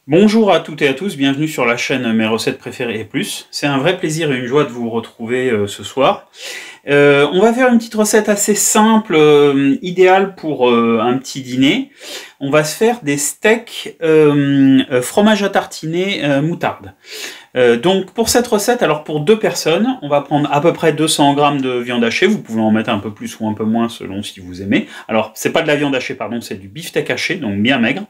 Bonjour à toutes et à tous, bienvenue sur la chaîne Mes recettes préférées et plus. C'est un vrai plaisir et une joie de vous retrouver ce soir. On va faire une petite recette assez simple, idéale pour un petit dîner. On va se faire des steaks fromage à tartiner moutarde. Donc pour cette recette, alors pour 2 personnes, on va prendre à peu près 200 g de viande hachée. Vous pouvez en mettre un peu plus ou un peu moins selon si vous aimez. Alors c'est pas de la viande hachée, pardon, c'est du beefsteak haché, donc bien maigre.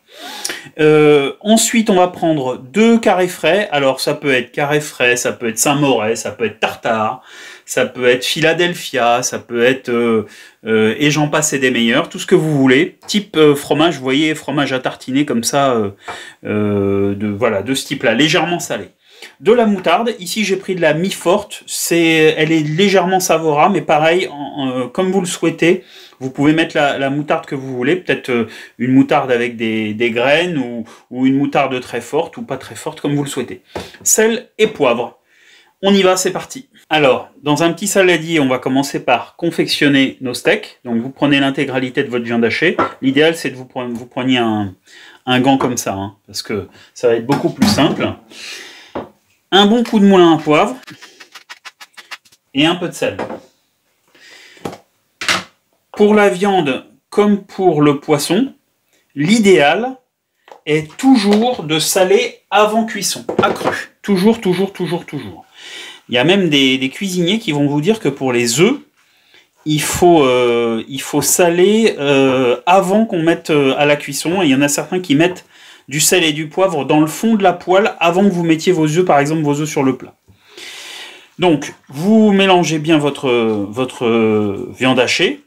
Ensuite, on va prendre 2 carrés frais. Alors ça peut être carré frais, ça peut être Saint-Moré, ça peut être tartare, ça peut être Philadelphia, ça peut être et j'en passe et des meilleurs, tout ce que vous voulez. Type fromage, vous voyez, fromage à tartiner comme ça, de ce type-là, légèrement salé. De la moutarde, ici j'ai pris de la mi-forte, elle est légèrement savourable, mais pareil, comme vous le souhaitez, vous pouvez mettre la moutarde que vous voulez, peut-être une moutarde avec des graines ou une moutarde très forte ou pas très forte, comme vous le souhaitez. Sel et poivre. On y va, c'est parti. Alors, dans un petit saladier, on va commencer par confectionner nos steaks. Donc vous prenez l'intégralité de votre viande hachée. L'idéal, c'est de vous preniez un gant comme ça, hein, parce que ça va être beaucoup plus simple. Un bon coup de moulin à poivre et un peu de sel. Pour la viande comme pour le poisson, l'idéal est toujours de saler avant cuisson, à cru. Toujours. Il y a même des cuisiniers qui vont vous dire que pour les œufs, il faut saler avant qu'on mette à la cuisson. Et il y en a certains qui mettent du sel et du poivre dans le fond de la poêle avant que vous mettiez vos œufs, par exemple vos œufs sur le plat. Donc, vous mélangez bien votre viande hachée.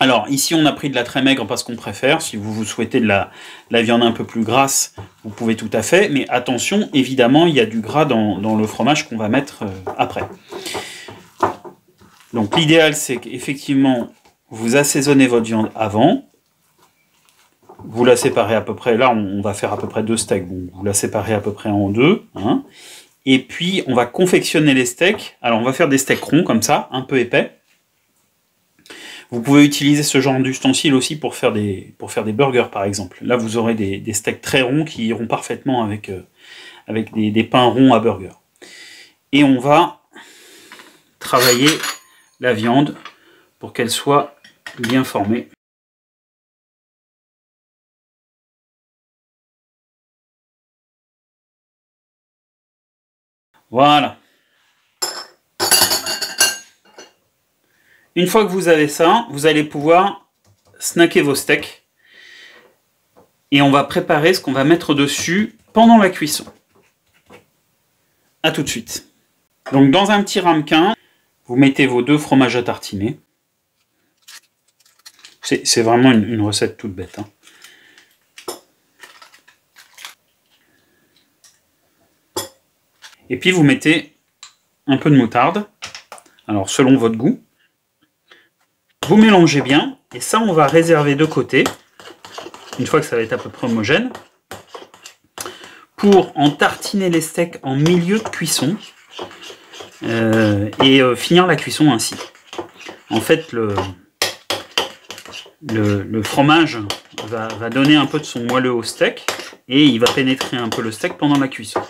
Alors, ici, on a pris de la très maigre parce qu'on préfère. Si vous souhaitez de la viande un peu plus grasse, vous pouvez tout à fait. Mais attention, évidemment, il y a du gras dans le fromage qu'on va mettre après. Donc, l'idéal, c'est qu'effectivement, vous assaisonnez votre viande avant. Vous la séparez à peu près, là on va faire à peu près 2 steaks, donc vous la séparez à peu près en 2, hein, et puis on va confectionner les steaks. Alors on va faire des steaks ronds comme ça, un peu épais. Vous pouvez utiliser ce genre d'ustensile aussi pour faire des burgers par exemple. Là vous aurez des steaks très ronds qui iront parfaitement avec des pains ronds à burger. Et on va travailler la viande pour qu'elle soit bien formée. Voilà. Une fois que vous avez ça, vous allez pouvoir snacker vos steaks. Et on va préparer ce qu'on va mettre dessus pendant la cuisson. A tout de suite. Donc dans un petit ramequin, vous mettez vos 2 fromages à tartiner. C'est vraiment une recette toute bête, hein. Et puis vous mettez un peu de moutarde, alors selon votre goût. Vous mélangez bien, et ça on va réserver de côté, une fois que ça va être à peu près homogène, pour en tartiner les steaks en milieu de cuisson, et finir la cuisson ainsi. En fait, le fromage va donner un peu de son moelleux au steak, et il va pénétrer un peu le steak pendant la cuisson.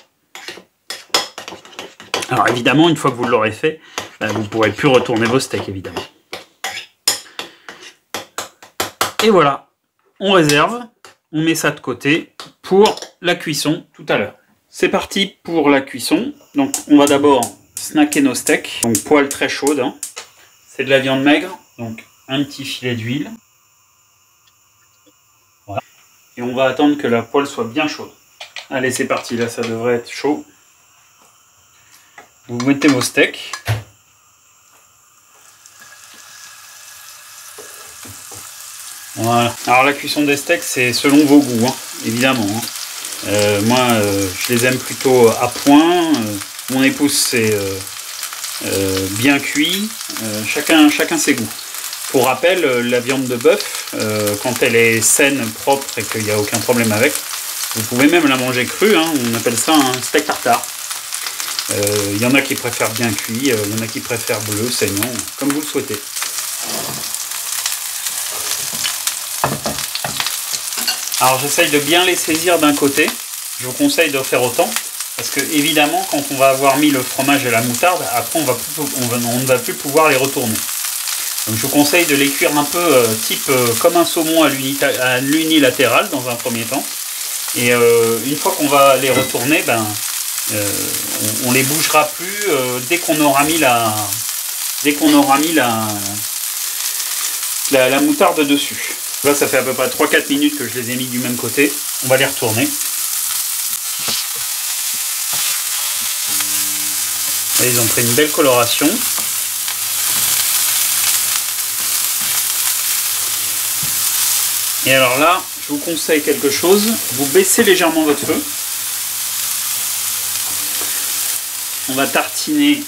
Alors évidemment, une fois que vous l'aurez fait, vous ne pourrez plus retourner vos steaks, évidemment. Et voilà, on réserve, on met ça de côté pour la cuisson tout à l'heure. C'est parti pour la cuisson. Donc on va d'abord snacker nos steaks. Donc poêle très chaude, hein. C'est de la viande maigre, donc un petit filet d'huile. Voilà. Et on va attendre que la poêle soit bien chaude. Allez, c'est parti, là ça devrait être chaud. Vous mettez vos steaks. Voilà. Alors la cuisson des steaks, c'est selon vos goûts, hein, évidemment. Hein. Moi, je les aime plutôt à point. Mon épouse, c'est bien cuit. Chacun ses goûts. Pour rappel, la viande de bœuf, quand elle est saine, propre et qu'il n'y a aucun problème avec, vous pouvez même la manger crue. Hein, on appelle ça un steak tartare. Il y en a qui préfèrent bien cuit, il y en a qui préfèrent bleu, saignant, comme vous le souhaitez. Alors j'essaye de bien les saisir d'un côté, je vous conseille de faire autant. Parce que évidemment, quand on va avoir mis le fromage et la moutarde, après on ne va plus pouvoir les retourner. Donc je vous conseille de les cuire un peu type comme un saumon à l'unilatéral dans un premier temps. Et une fois qu'on va les retourner, on les bougera plus dès qu'on aura mis la moutarde dessus. Là, ça fait à peu près 3-4 minutes que je les ai mis du même côté. On va les retourner. Là, ils ont pris une belle coloration. Et alors là, je vous conseille quelque chose. Vous baissez légèrement votre feu. On va tartiner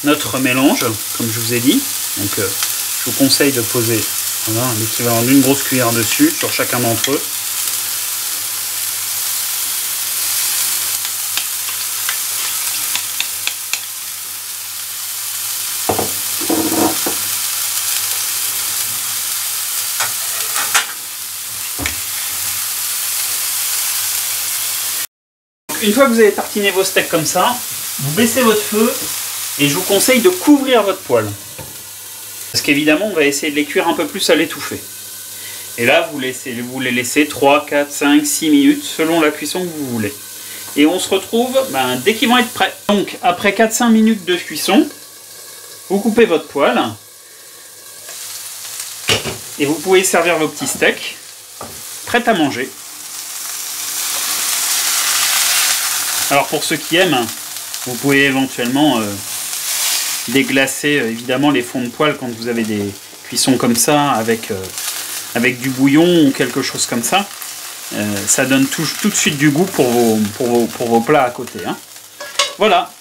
notre mélange, comme je vous ai dit. Donc, je vous conseille de poser l'équivalent d'une grosse cuillère dessus sur chacun d'entre eux. Une fois que vous avez tartiné vos steaks comme ça, vous baissez votre feu et je vous conseille de couvrir votre poêle. Parce qu'évidemment, on va essayer de les cuire un peu plus à l'étouffer. Et là, vous les laissez 3, 4, 5, 6 minutes selon la cuisson que vous voulez. Et on se retrouve dès qu'ils vont être prêts. Donc, après 4-5 minutes de cuisson, vous coupez votre poêle et vous pouvez servir vos petits steaks prêts à manger. Alors pour ceux qui aiment, vous pouvez éventuellement déglacer évidemment les fonds de poêle quand vous avez des cuissons comme ça avec du bouillon ou quelque chose comme ça. Ça donne tout de suite du goût pour vos plats à côté. Hein. Voilà,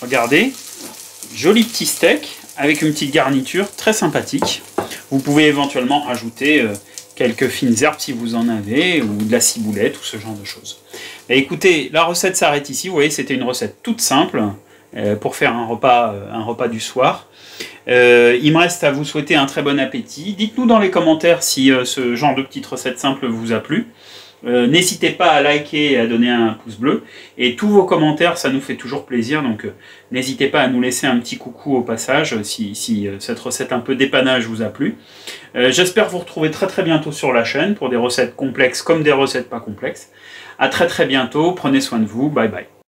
regardez, joli petit steak avec une petite garniture très sympathique. Vous pouvez éventuellement rajouter quelques fines herbes si vous en avez, ou de la ciboulette, ou ce genre de choses. Et écoutez, la recette s'arrête ici. Vous voyez, c'était une recette toute simple pour faire un repas du soir. Il me reste à vous souhaiter un très bon appétit. Dites-nous dans les commentaires si ce genre de petite recette simple vous a plu. N'hésitez pas à liker et à donner un pouce bleu. Et tous vos commentaires, ça nous fait toujours plaisir. Donc n'hésitez pas à nous laisser un petit coucou au passage si cette recette un peu dépannage vous a plu. J'espère vous retrouver très bientôt sur la chaîne pour des recettes complexes comme des recettes pas complexes. À très bientôt. Prenez soin de vous. Bye bye.